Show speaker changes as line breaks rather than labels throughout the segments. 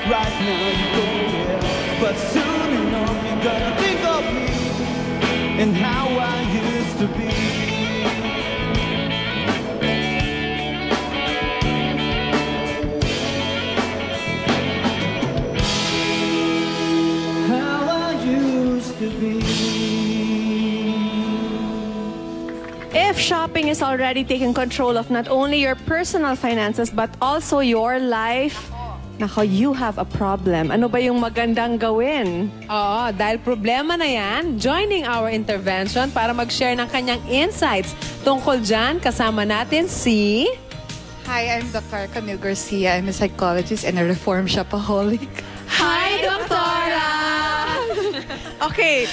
Right now you go there, but soon enough you're gonna think of me and how I used to be. How I used to be.
If shopping is already taking control of not only your personal finances but also your life, nako, you have a problem. Ano ba yung magandang gawin?
Oo, dahil problema na yan, joining our intervention para mag-share ng kanyang insights tungkol dyan, kasama natin si...
Hi, I'm Dr. Camille Garcia. I'm a psychologist and a reform shopaholic.
Hi, Doktora! Okay.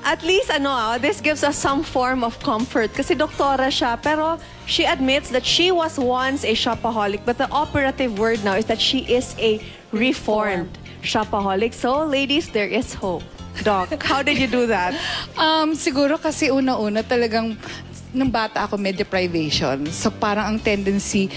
At least, this gives us some form of comfort. Kasi doktora siya, pero she admits that she was once a shopaholic. But the operative word now is that she is a reformed shopaholic. So, ladies, there is hope. Doc, how did you do that?
Siguro kasi una-una talagang nung bata ako, may deprivation. So parang ang tendency,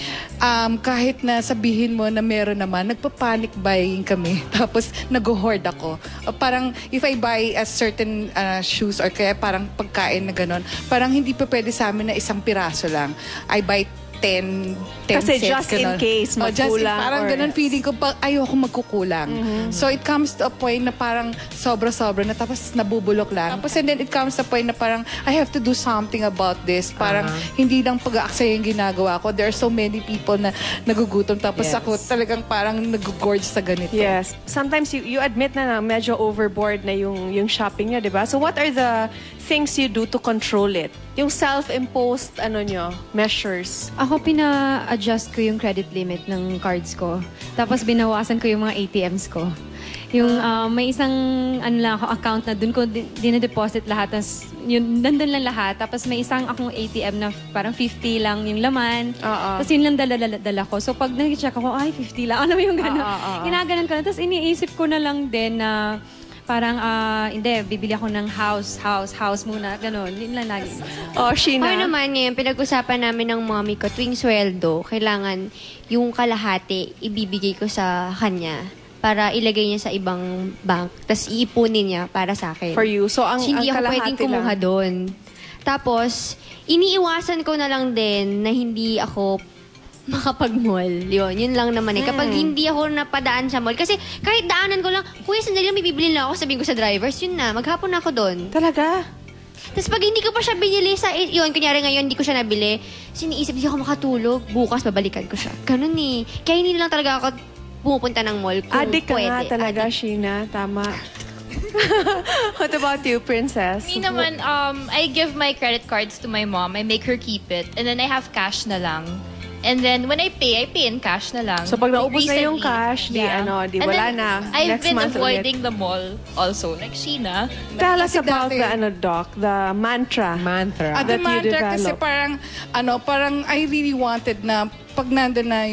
kahit na sabihin mo na meron naman, nagpa-panic buying kami. Tapos nag-hoard ako. Parang if I buy a certain shoes or kaya parang pagkain na gano'n, parang hindi pa pwede sa amin na isang piraso lang. I buy 10
Kasi
cents,
just in
ganun.
case, magkulang.
Parang
or...
ganun feeling ko, ayoko magkukulang. So it comes to a point na parang sobra-sobra na tapos nabubulok lang. Tapos and then it comes to a point na parang I have to do something about this. Parang hindi lang pag-aaksaya yung ginagawa ko. There are so many people na nagugutom. Tapos ako talagang parang nag-gorge sa ganito.
Yes. Sometimes you admit na medyo overboard na yung shopping niyo, di ba? So what are the things you do to control it? Yung self-imposed, measures.
Ako, pina-adjust ko yung credit limit ng cards ko. Tapos, binawasan ko yung mga ATMs ko. Yung may isang lang ako, account na dun ko dinadeposit lahat. Tapos, yun, nandun lang lahat. Tapos, may isang akong ATM na parang 50 lang yung laman. Tapos, yun lang dala ko. So, pag nag-check ako, ay, 50 lang. Alam mo yung gano'n? Ginaganon ko na. Tapos, iniisip ko na lang din na parang, hindi, bibili ako ng house muna, gano'n. Yun lang lagi.
Sheena?
Ako naman yun, pinag-usapan namin ng mommy ko, tuwing sweldo, kailangan yung kalahati ibibigay ko sa kanya para ilagay niya sa ibang bank. Tapos iipunin niya para sa akin.
For you. So,
hindi
ang
ako pwedeng kumuha doon. Tapos, iniiwasan ko na lang din na hindi ako makapag-mall. Yun lang naman eh. Kapag hindi ako napadaan sa mall. Kasi kahit daanan ko lang, kuya, sandali lang, may bibili lang ako, sabihin ko sa drivers, yun na, maghapon na ako doon.
Talaga?
Tapos pag hindi ko pa siya binili sa, yun, kunyari ngayon, hindi ko siya nabili, siniisip, hindi ako makatulog, bukas, babalikan ko siya. Ganun eh. Kaya hindi lang talaga ako pumupunta ng mall kung
Addict ka
pwede.
nga talaga, Sheena. Tama. What about you, Princess?
Me naman, I give my credit cards to my mom. I make her keep it. And then I have cash na lang. And then when I pay in cash na lang.
So pag naubos na yung
Recently,
cash, di wala na.
I've
Next
been
month
avoiding the mall also. Like Sheena.
Tell us
Kasi
about
dati-
Doc, the mantra.
At
that
the
you
mantra kasi
develop.
parang I really wanted na pag nandun na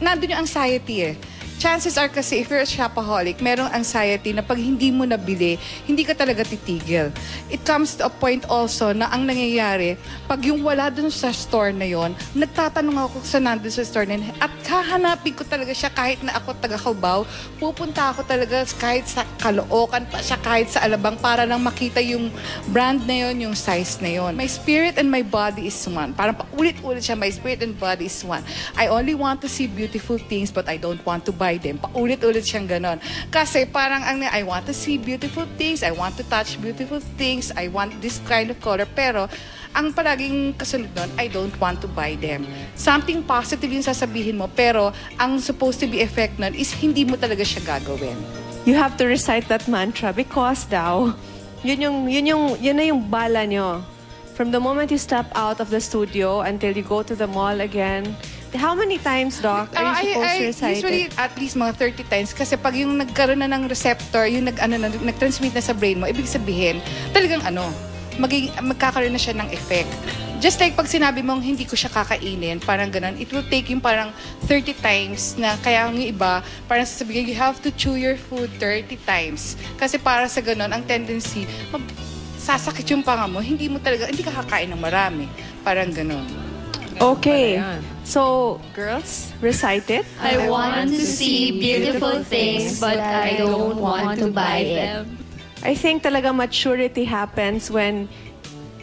nandun yung anxiety eh. Chances are kasi if you're a shopaholic, merong anxiety na pag hindi mo nabili, hindi ka talaga titigil. It comes to a point also na ang nangyayari, pag yung wala dun sa store na yon, nagtatanong ako sa nandun sa store na yun, at hahanapin ko talaga siya kahit na ako taga-Cubao, pupunta ako talaga kahit sa Caloocan pa siya, kahit sa Alabang, para lang makita yung brand na yon, yung size na yon. My spirit and my body is one. Parang paulit-ulit siya, my spirit and body is one. I only want to see beautiful things but I don't want to buy them. Paulit-ulit siyang ganon. Kasi parang I want to see beautiful things, I want to touch beautiful things, I want this kind of color, pero ang palaging kasunod nun, I don't want to buy them. Something positive yung sasabihin mo, pero ang supposed to be effect nun is hindi mo talaga siya gagawin.
You have to recite that mantra because yun na yung bala nyo. From the moment you step out of the studio until you go to the mall again, how many times, Doc, are you supposed to recite
usually
it?
at least mga 30 times kasi pag yung nagkaroon na ng receptor, yung nag-transmit na sa brain mo, ibig sabihin, talagang magkakaroon na siya ng effect. Just like pag sinabi mong hindi ko siya kakainin, parang ganun, it will take yung parang 30 times na kaya yung iba, parang sasabihin, you have to chew your food 30 times. Kasi para sa ganun, ang tendency, sasakit yung panga mo, hindi ka kakain ng marami. Parang ganun.
Okay.
Pala yan.
So, girls, recite it.
I want to see beautiful things, but I don't want to buy them.
I think talaga maturity happens when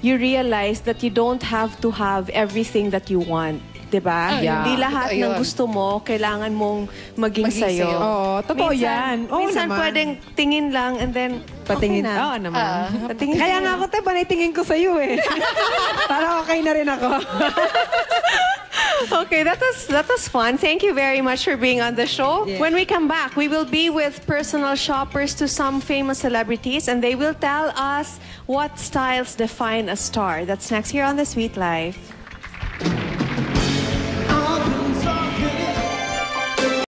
you realize that you don't have to have everything that you want. Diba?
Yeah.
Hindi lahat
Totoo
ng
yun.
gusto mo, kailangan mong maging
Maging
sa'yo.
sa'yo.
Oo, totoo yan. Oo
minsan
naman.
pwedeng tingin lang and then
Patingin.
okay na.
Oo naman.
Patingin
Kaya
ka
nga
na.
ako, te, panitingin ko sa'yo eh. Para okay na rin ako.
Okay, that was fun. Thank you very much for being on the show.
Yeah.
When we come back, we will be with personal shoppers to some famous celebrities, and they will tell us what styles define a star. That's next here on The Sweet Life.